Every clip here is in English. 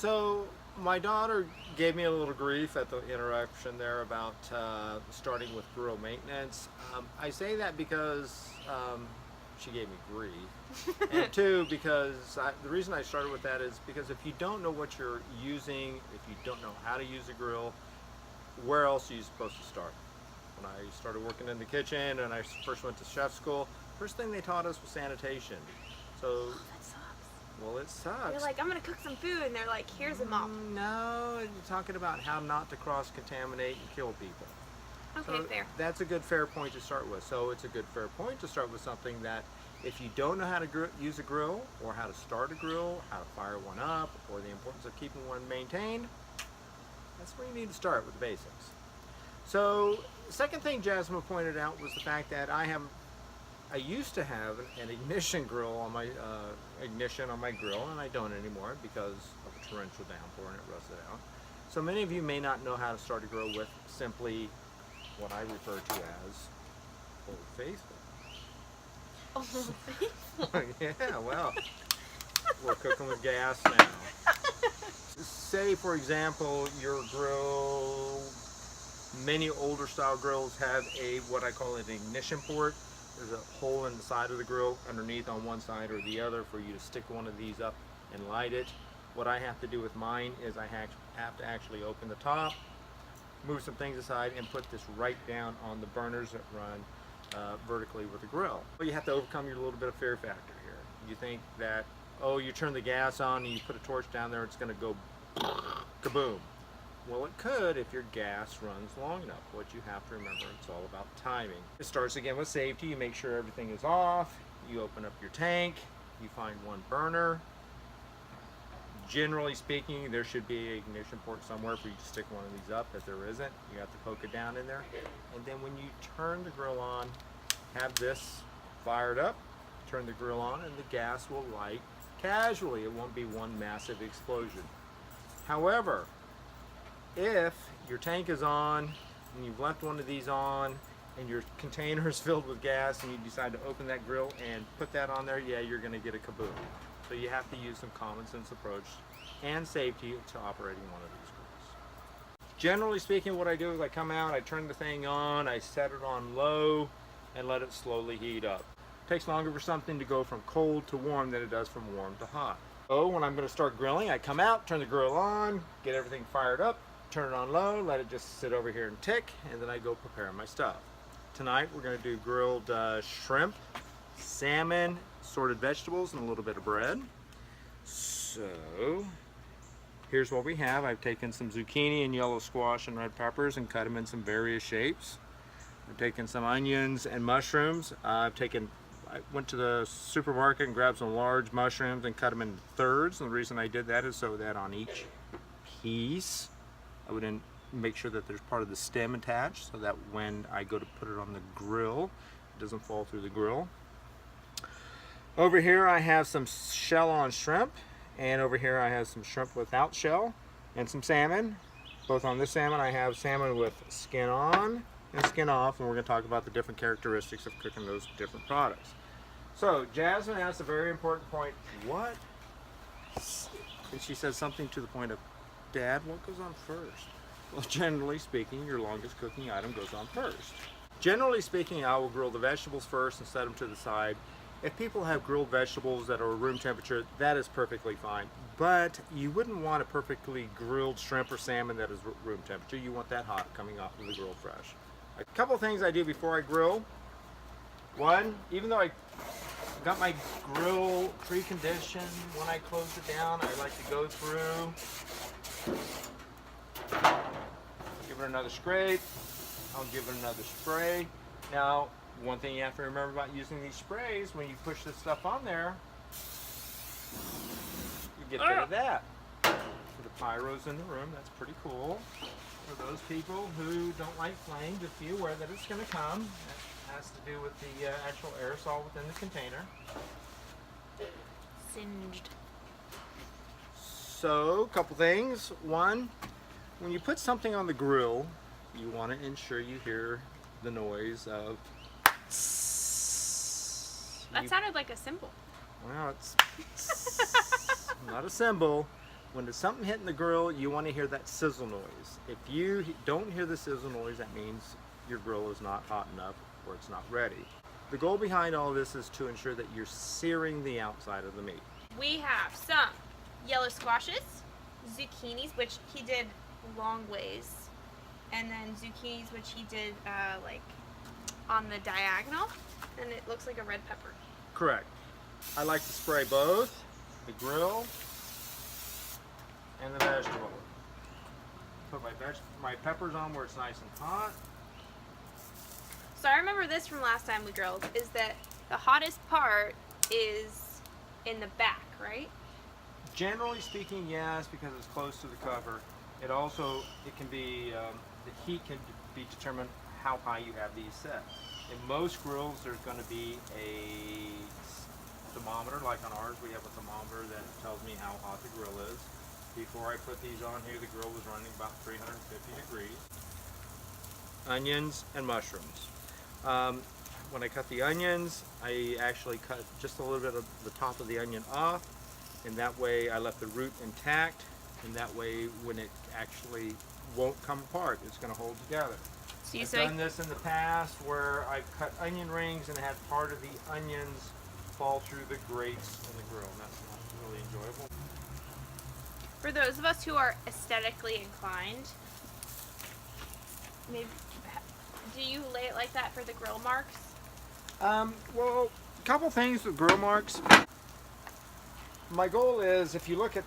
So my daughter gave me a little grief at the interruption there about starting with grill maintenance. I say that because she gave me grief, and two, because the reason I started with that is because if you don't know what you're using, if you don't know how to use a grill, where else are you supposed to start? When I started working in the kitchen and I first went to chef school, first thing they taught us was sanitation. So, That sucks. well, it sucks. You're like, I'm gonna cook some food, and they're like, here's a mop. No, you're talking about how not to cross-contaminate and kill people. Okay, So fair. that's a good fair point to start with. So it's a good fair point to start with something that if you don't know how to use a grill or how to start a grill, how to fire one up, or the importance of keeping one maintained, that's where you need to start with the basics. So the second thing Jasmine pointed out was the fact that I used to have an ignition grill on my ignition on my grill, and I don't anymore because of a torrential downpour and it rusted out. So many of you may not know how to start a grill with simply what I refer to as Old Faithful. Yeah, well, we're cooking with gas now. Say, for example, your grill, many older style grills have what I call an ignition port. There's a hole in the side of the grill underneath on one side or the other for you to stick one of these up and light it. What I have to do with mine is I have to actually open the top, move some things aside, and put this right down on the burners that run vertically with the grill. Well, you have to overcome your little bit of fear factor here. You think that, oh, you turn the gas on and you put a torch down there, it's going to go kaboom. Well, it could if your gas runs long enough. What you have to remember, it's all about timing. It starts again with safety. You make sure everything is off. You open up your tank. You find one burner. Generally speaking, there should be an ignition port somewhere for you to stick one of these up. If there isn't, you have to poke it down in there. And then when you turn the grill on, have this fired up, turn the grill on, and the gas will light casually. It won't be one massive explosion. However, if your tank is on and you've left one of these on and your container is filled with gas and you decide to open that grill and put that on there, yeah, you're going to get a kaboom. So you have to use some common sense approach and safety to operating one of these grills. Generally speaking, what I do is I come out, I turn the thing on, I set it on low and let it slowly heat up. It takes longer for something to go from cold to warm than it does from warm to hot. So when I'm going to start grilling, I come out, turn the grill on, get everything fired up, turn it on low, let it just sit over here and tick, and then I go prepare my stuff. Tonight we're going to do grilled shrimp, salmon, assorted vegetables, and a little bit of bread. So here's what we have. I've taken some zucchini and yellow squash and red peppers and cut them in some various shapes. I've taken some onions and mushrooms. I went to the supermarket and grabbed some large mushrooms and cut them in thirds. And the reason I did that is so that on each piece I would make sure that there's part of the stem attached so that when I go to put it on the grill, it doesn't fall through the grill. Over here I have some shell on shrimp, and over here I have some shrimp without shell and some salmon. Both on this salmon I have salmon with skin on and skin off, and we're going to talk about the different characteristics of cooking those different products. So Jasmine asked a very important point. What? And she said something to the point of, Dad, what goes on first? Well, generally speaking, your longest cooking item goes on first. Generally speaking, I will grill the vegetables first and set them to the side. If people have grilled vegetables that are room temperature, that is perfectly fine. But you wouldn't want a perfectly grilled shrimp or salmon that is room temperature. You want that hot coming off of the grill fresh. A couple things I do before I grill. One, even though I got my grill pre-conditioned, when I close it down, I like to go through, give it another scrape, I'll give it another spray. Now, one thing you have to remember about using these sprays, when you push this stuff on there, you get rid of that. For the pyros in the room, that's pretty cool. For those people who don't like flame, just be aware that it's going to come. That has to do with the actual aerosol within the container. Singed. So, a couple things. One, when you put something on the grill, you want to ensure you hear the noise of That sounded like a symbol. well, it's not a symbol. When there's something hitting the grill, you want to hear that sizzle noise. If you don't hear the sizzle noise, that means your grill is not hot enough or it's not ready. The goal behind all this is to ensure that you're searing the outside of the meat. We have some yellow squashes, zucchinis, which he did long ways, and then zucchinis, which he did like on the diagonal, and it looks like a red pepper. Correct. I like to spray both the grill and the vegetable. Put my peppers on where it's nice and hot. So I remember this from last time we grilled, is that the hottest part is in the back, right? Generally speaking, yes, because it's close to the cover. It can be, the heat can be determined how high you have these set. In most grills, there's going to be a thermometer, like on ours, we have a thermometer that tells me how hot the grill is. Before I put these on here, the grill was running about 350 degrees. Onions and mushrooms. When I cut the onions, I actually cut just a little bit of the top of the onion off, and that way I left the root intact, and that way when it actually won't come apart, it's going to hold together. So I've done this in the past where I've cut onion rings and had part of the onions fall through the grates in the grill, and that's not really enjoyable. For those of us who are aesthetically inclined, maybe do you lay it like that for the grill marks? Well, a couple things with grill marks. My goal is, if you look at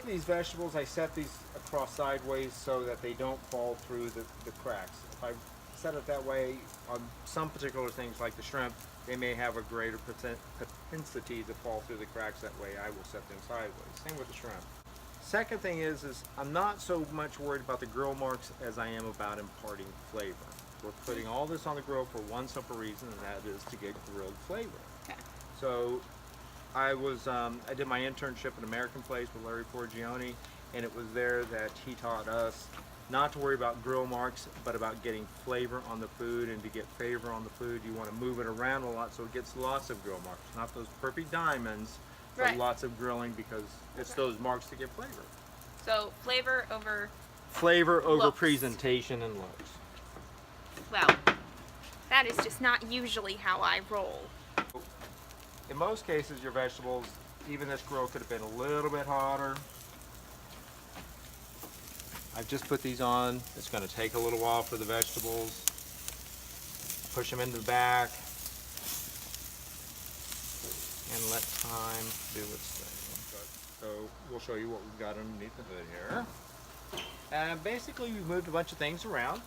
these vegetables, I set these across sideways so that they don't fall through the cracks. If I set it that way on some particular things like the shrimp, they may have a greater propensity to fall through the cracks. That way I will set them sideways. Same with the shrimp. Second thing is I'm not so much worried about the grill marks as I am about imparting flavor. We're putting all this on the grill for one simple reason, and that is to get grilled flavor. Okay. So I did my internship at American Place with Larry Forgione, and it was there that he taught us not to worry about grill marks, but about getting flavor on the food. And to get flavor on the food, you want to move it around a lot so it gets lots of grill marks. Not those perfect diamonds, but Right. lots of grilling, because it's those marks to get flavor. So flavor over. Flavor over Looks. presentation and looks. Well, that is just not usually how I roll. In most cases, your vegetables, even this grill could have been a little bit hotter. I've just put these on. It's going to take a little while for the vegetables. Push them into the back and let time do its thing. So we'll show you what we've got underneath the hood here. Basically, we've moved a bunch of things around.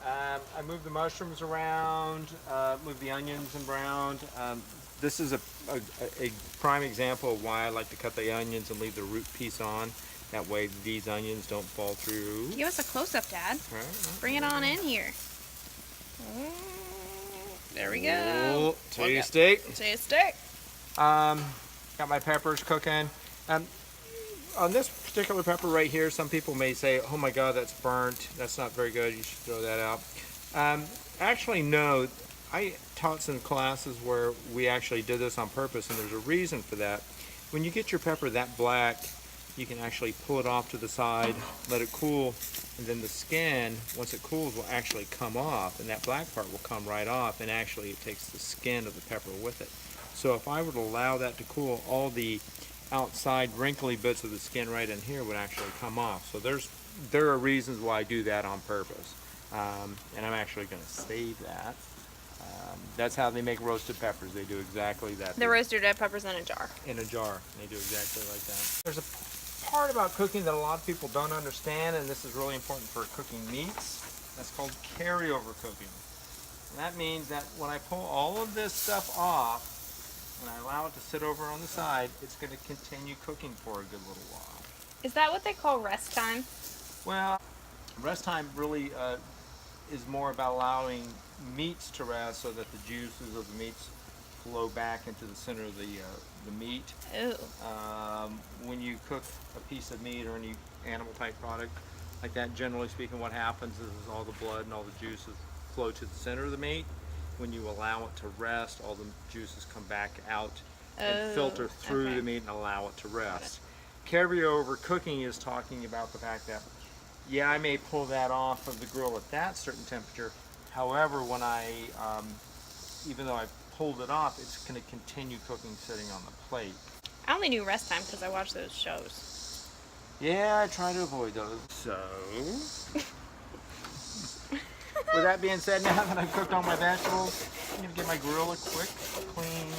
I moved the mushrooms around, moved the onions around. This is a prime example of why I like to cut the onions and leave the root piece on. That way these onions don't fall through. Give us a close-up, Dad. Right. Bring it on in here. There we go. Oh, tasty. Tasty. Got my peppers cooking. On this particular pepper right here, some people may say, oh my God, that's burnt. That's not very good. You should throw that out. Actually, no. I taught some classes where we actually did this on purpose, and there's a reason for that. When you get your pepper that black, you can actually pull it off to the side, let it cool, and then the skin, once it cools, will actually come off, and that black part will come right off, and actually it takes the skin of the pepper with it. So if I were to allow that to cool, all the outside wrinkly bits of the skin right in here would actually come off. So there are reasons why I do that on purpose, and I'm actually going to save that. That's how they make roasted peppers. They do exactly that. The roasted red peppers in a jar. In a jar. They do exactly like that. There's a part about cooking that a lot of people don't understand, and this is really important for cooking meats. That's called carryover cooking. And that means that when I pull all of this stuff off and I allow it to sit over on the side, it's going to continue cooking for a good little while. Is that what they call rest time? Well, rest time really is more about allowing meats to rest so that the juices of the meats flow back into the center of the meat. Ooh. When you cook a piece of meat or any animal type product like that, generally speaking, what happens is all the blood and all the juices flow to the center of the meat. When you allow it to rest, all the juices come back out and filter through the meat and allow it to rest. carryover cooking is talking about the fact that, yeah, I may pull that off of the grill at that certain temperature. However, when even though I pulled it off, it's going to continue cooking sitting on the plate. I only knew rest time because I watched those shows. Yeah, I try to avoid those. So, with that being said, now that I've cooked all my vegetables, I'm going to give my grill a quick clean.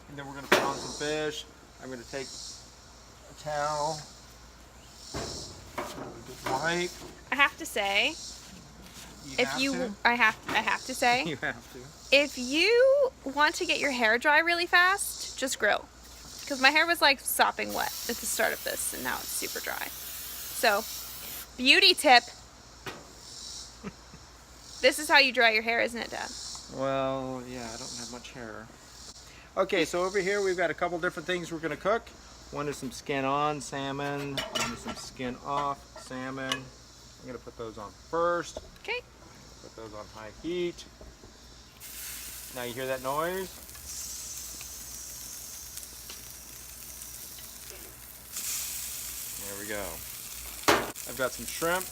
And then we're going to put on some fish. I'm going to take a towel, a wipe. I have to say, I have to say, You have to. if you want to get your hair dry really fast, just grill. Because my hair was like sopping wet at the start of this, and now it's super dry. So, beauty tip. This is how you dry your hair, isn't it, Dad? Well, yeah, I don't have much hair. Okay, so over here we've got a couple different things we're going to cook. One is some skin on salmon, one is some skin off salmon. I'm going to put those on first. Okay. Put those on high heat. Now you hear that noise? There we go. I've got some shrimp,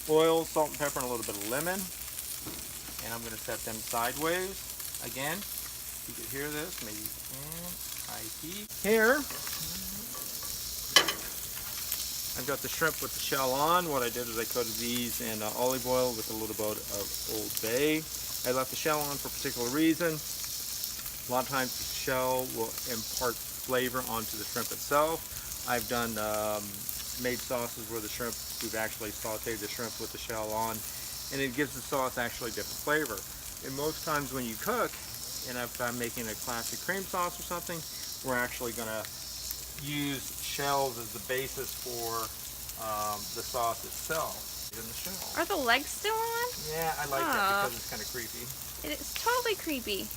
oil, salt and pepper, and a little bit of lemon. And I'm going to set them sideways. Again, you can hear this, maybe high heat. Here, I've got the shrimp with the shell on. What I did is I coated these in olive oil with a little bit of Old Bay. I left the shell on for a particular reason. A lot of times the shell will impart flavor onto the shrimp itself. I've done made sauces where we've actually sauteed the shrimp with the shell on, and it gives the sauce actually different flavor. And most times when you cook, and if I'm making a classic cream sauce or something, we're actually going to use shells as the basis for the sauce itself. In the shell. Are the legs still on? Yeah, I like that because it's kind of creepy. It is totally creepy.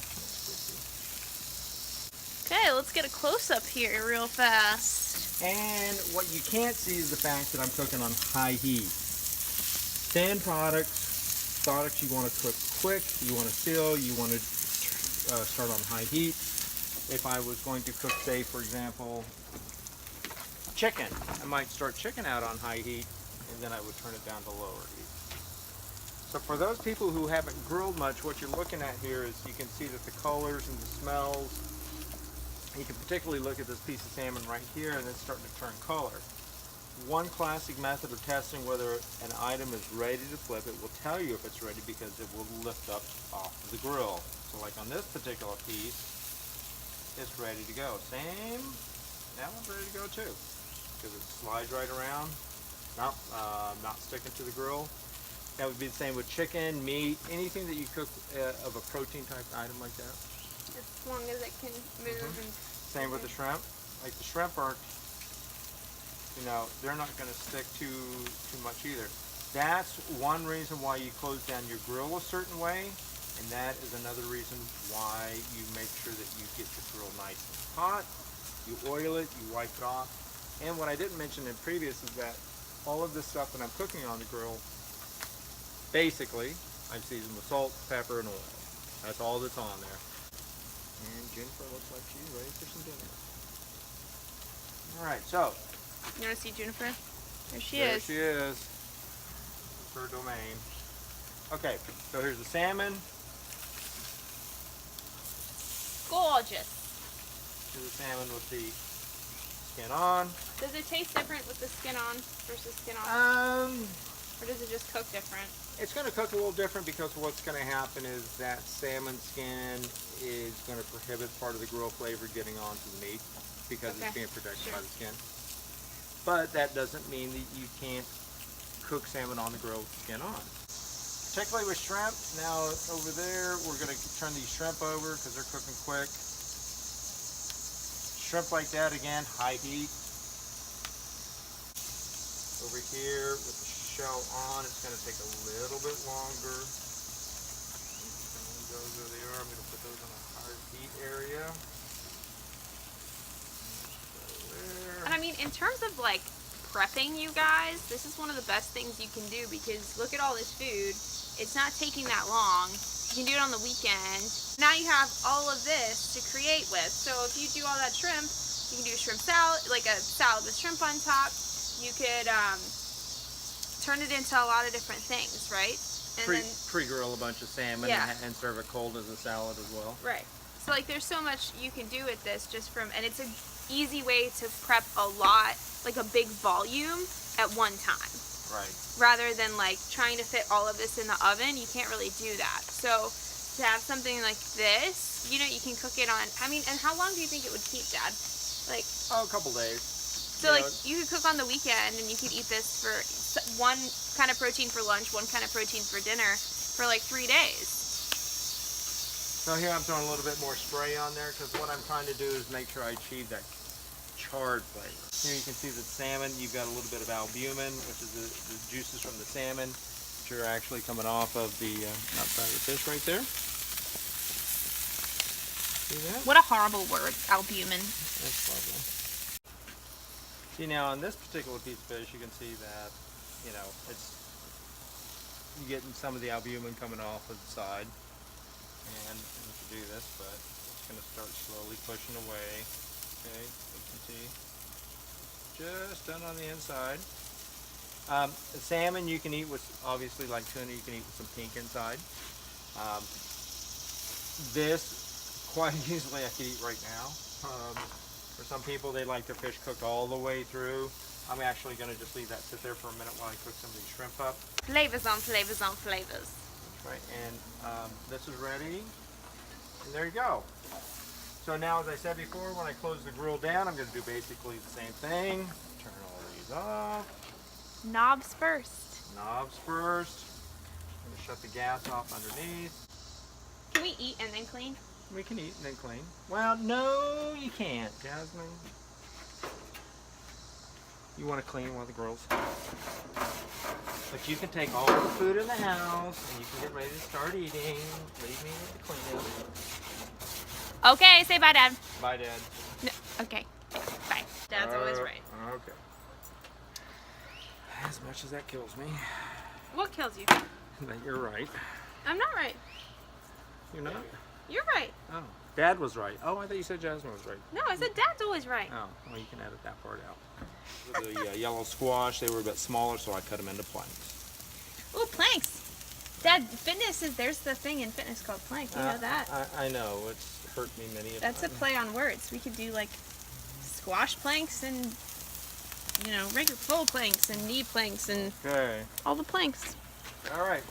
Okay, let's get a close-up here real fast. And what you can't see is the fact that I'm cooking on high heat. Sand products you want to cook quick, you want to seal, you want to start on high heat. If I was going to cook, say, for example, chicken, I might start chicken out on high heat, and then I would turn it down to lower heat. So for those people who haven't grilled much, what you're looking at here is you can see that the colors and the smells. You can particularly look at this piece of salmon right here, and it's starting to turn color. One classic method of testing whether an item is ready to flip, it will tell you if it's ready because it will lift up off the grill. So like on this particular piece, it's ready to go. Same, that one's ready to go too, because it slides right around, not sticking to the grill. That would be the same with chicken, meat, anything that you cook of a protein type item like that. As long as it can move. And same with the shrimp. Like the shrimp aren't, they're not going to stick too much either. That's one reason why you close down your grill a certain way, and that is another reason why you make sure that you get your grill nice and hot. You oil it, you wipe it off. And what I didn't mention in previous is that all of this stuff that I'm cooking on the grill, basically, I've seasoned with salt, pepper, and oil. That's all that's on there. And Jennifer looks like she's ready for some dinner. Alright, so. You want to see Jennifer? There she There is. she is. It's her domain. Okay, so here's the salmon. Gorgeous. Here's the salmon with the skin on. Does it taste different with the skin on versus skin off? Or does it just cook different? It's going to cook a little different because what's going to happen is that salmon skin is going to prohibit part of the grill flavor getting onto the meat because it's being protected by the skin. But that doesn't mean that you can't cook salmon on the grill with the skin on. Particularly with shrimp. Now over there, we're going to turn these shrimp over because they're cooking quick. Shrimp like that, again, high heat. Over here with the shell on, it's going to take a little bit longer. Those where they are, I'm going to put those in a high heat area. And I mean, in terms of like prepping, you guys, this is one of the best things you can do because look at all this food. It's not taking that long. You can do it on the weekend. Now you have all of this to create with. So if you do all that shrimp, you can do a shrimp salad, like a salad with shrimp on top. You could turn it into a lot of different things, right? And then, Pre-grill a bunch of salmon Yeah. and serve it cold as a salad as well. right. So like there's so much you can do with this just from, and it's an easy way to prep a lot, like a big volume at one time. Right. Rather than like trying to fit all of this in the oven, you can't really do that. So to have something like this, you know, you can cook it on, I mean, and how long do you think it would keep, Dad? Like, Oh, a couple days. so like you could cook on the weekend and you could eat this for one kind of protein for lunch, one kind of protein for dinner for like 3 days. So here I'm throwing a little bit more spray on there because what I'm trying to do is make sure I achieve that charred flavor. Here you can see the salmon, you've got a little bit of albumin, which is the juices from the salmon, which are actually coming off of the outside of the fish right there. See that? What a horrible word, albumin. That's lovely. See now on this particular piece of fish, you can see that, you know, you're getting some of the albumin coming off of the side. And we can do this, but it's going to start slowly pushing away. Okay, you can see just done on the inside. The salmon you can eat with, obviously like tuna, you can eat with some pink inside. This quite easily I could eat right now. For some people, they like their fish cooked all the way through. I'm actually going to just leave that sit there for a minute while I cook some of these shrimp up. Flavors on flavors on flavors. Right, and this is ready, and there you go. So now, as I said before, when I close the grill down, I'm going to do basically the same thing. Turn all these off. Knobs first. Knobs first. I'm going to shut the gas off underneath. Can we eat and then clean? We can eat and then clean. Well, no, you can't, Jasmine. You want to clean while the grill's hot. But you can take all the food in the house and you can get ready to start eating. Leave me with the cleanup. Okay, say bye, Dad. Bye, Dad. No, okay, bye. Dad's always right. Okay. As much as that kills me, What kills you? that you're right. I'm not right. You're not? You're right. Oh. Dad was right. Oh, I thought you said Jasmine was right. No, I said Dad's always right. Oh, well, you can edit that part out. The yellow squash, they were a bit smaller, so I cut them into planks. Ooh, planks. Dad, fitness is, there's the thing in fitness called plank. You know that? I know. It's hurt me many a That's a time. play on words. We could do like squash planks and, you know, regular full planks and knee planks and Okay. all the planks. All right.